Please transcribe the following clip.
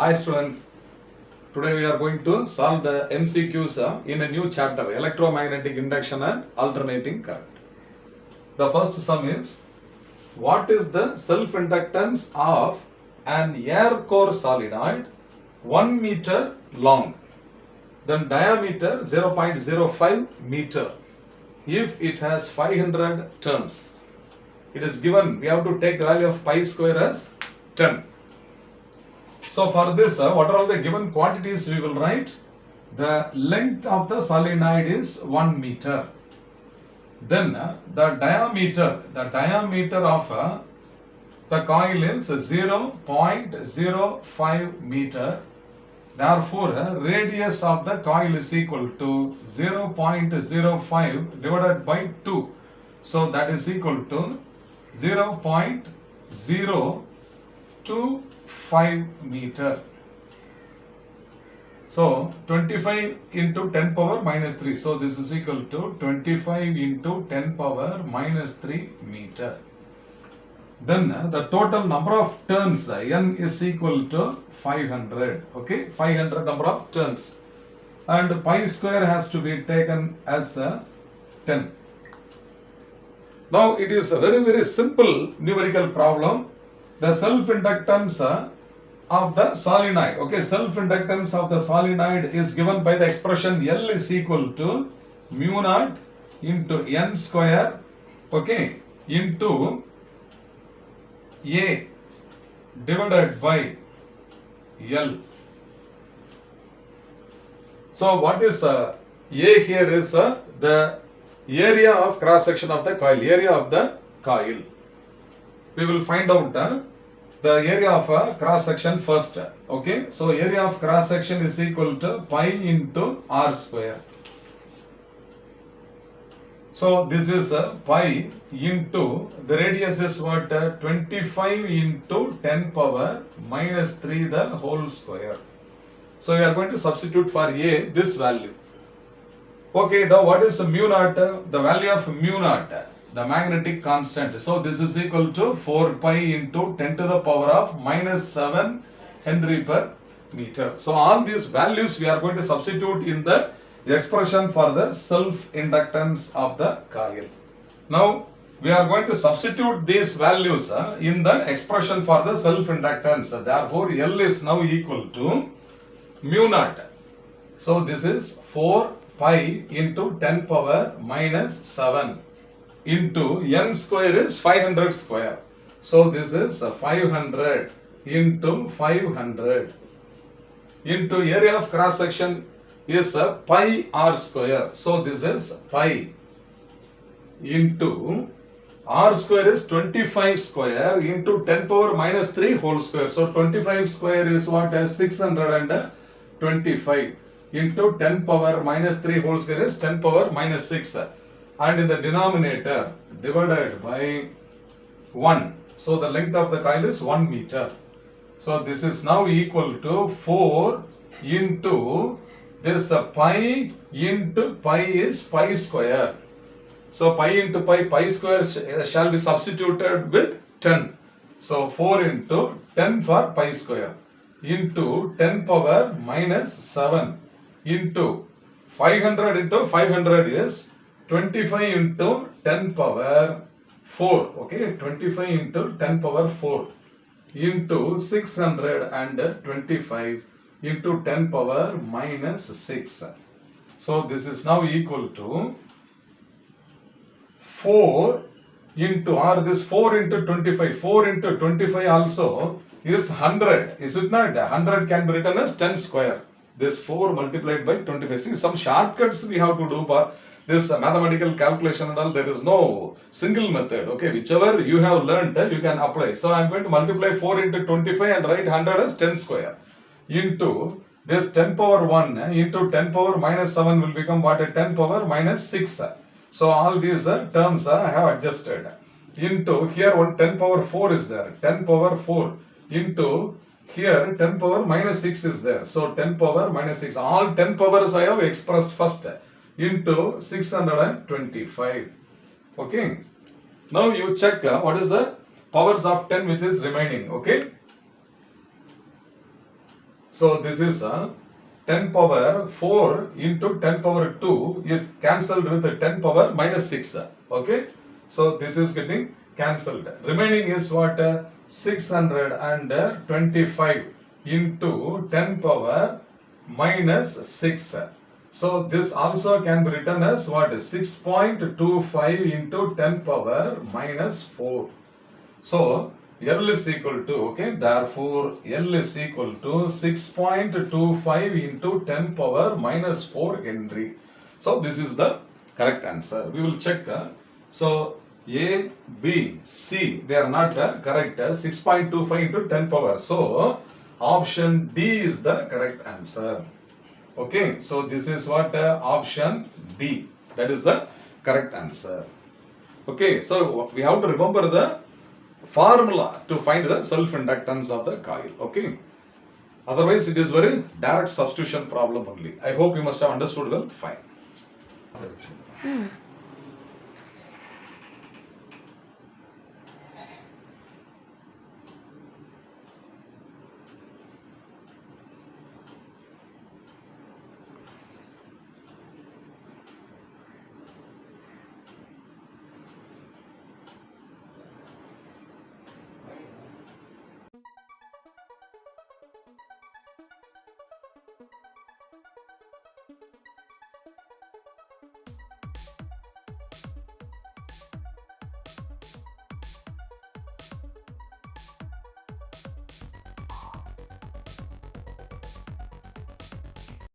Hi students, today we are going to solve the MCQs in a new chapter, electromagnetic induction and alternating current. The first sum is, what is the self-inductance of an air core solenoid 1 meter long, then diameter 0.05 meter if it has 500 turns? It is given, we have to take the value of pi square as 10. So for this, what are all the given quantities we will write? The length of the solenoid is 1 meter. Then the diameter of the coil is 0.05 meter. Therefore, radius of the coil is equal to 0.05 divided by 2. So that is equal to 0.025 meter. So 25 into 10 power minus 3. So this is equal to 25 into 10 power minus 3 meter. Then the total number of turns N is equal to 500. Okay, 500 number of turns. And pi square has to be taken as 10. Now it is a very simple numerical problem. The self-inductance of the solenoid, okay, self-inductance of the solenoid is given by the expression L is equal to mu naught into N square, okay, into A divided by L. So what is A here is the area of cross section of the coil, area of the coil. We will find out the area of a cross section first. Okay, so area of cross section is equal to pi into r square. So this is pi into the radius is what, 25 into 10 power minus 3 the whole square. So we are going to substitute for A this value. Okay, now what is mu naught? The value of mu naught, the magnetic constant. So this is equal to 4 pi into 10 to the power of minus 7 Henry per meter. So all these values we are going to substitute in the expression for the self-inductance of the coil. Now we are going to substitute these values in the expression for the self-inductance. Therefore L is now equal to mu naught. So this is 4 pi into 10 power minus 7 into N square is 500 square. So this is 500 into 500 into area of cross section is pi r square. So this is pi into r square is 25 square into 10 power minus 3 whole square. So 25 square is what, 625 into 10 power minus 3 whole square is 10 power minus 6. And in the denominator divided by 1. So the length of the coil is 1 meter. So this is now equal to 4 into this pi into pi is pi square. So pi into pi square shall be substituted with 10. So 4 into 10 for pi square into 10 power minus 7 into 500 into 500 is 25 into 10 power 4, okay, 25 into 10 power 4 into 625 into 10 power minus 6. So this is now equal to 4 into, or this 4 into 25, 4 into 25 also is 100, is it not? 100 can be written as 10 square. This 4 multiplied by 25. See, some shortcuts we have to do for this mathematical calculation and all. There is no single method. Okay, whichever you have learnt, you can apply. So I am going to multiply 4 into 25 and write 100 as 10 square into this 10 power 1 into 10 power minus 7 will become what, 10 power minus 6. So all these terms I have adjusted into here. One 10 power 4 is there, 10 power 4 into here 10 power minus 6 is there. So 10 power minus 6. All 10 powers I have expressed first into 625. Okay. Now you check what is the powers of 10 which is remaining. Okay. So this is 10 power 4 into 10 power 2 is cancelled with 10 power minus 6. Okay. So this is getting cancelled. Remaining is what? 625 into 10 power minus 6. So this also can be written as what? 6.25 into 10 power minus 4. So L is equal to, okay, therefore L is equal to 6.25 into 10 power minus 4 Henry. So this is the correct answer. We will check. So A, B, C, they are not correct. 6.25 into 10 power. So option D is the correct answer. Okay, so this is what? Option D. That is the correct answer. Okay, so we have to remember the formula to find the self-inductance of the coil. Okay. Otherwise, it is very direct substitution problem only. I hope you must have understood well. Fine.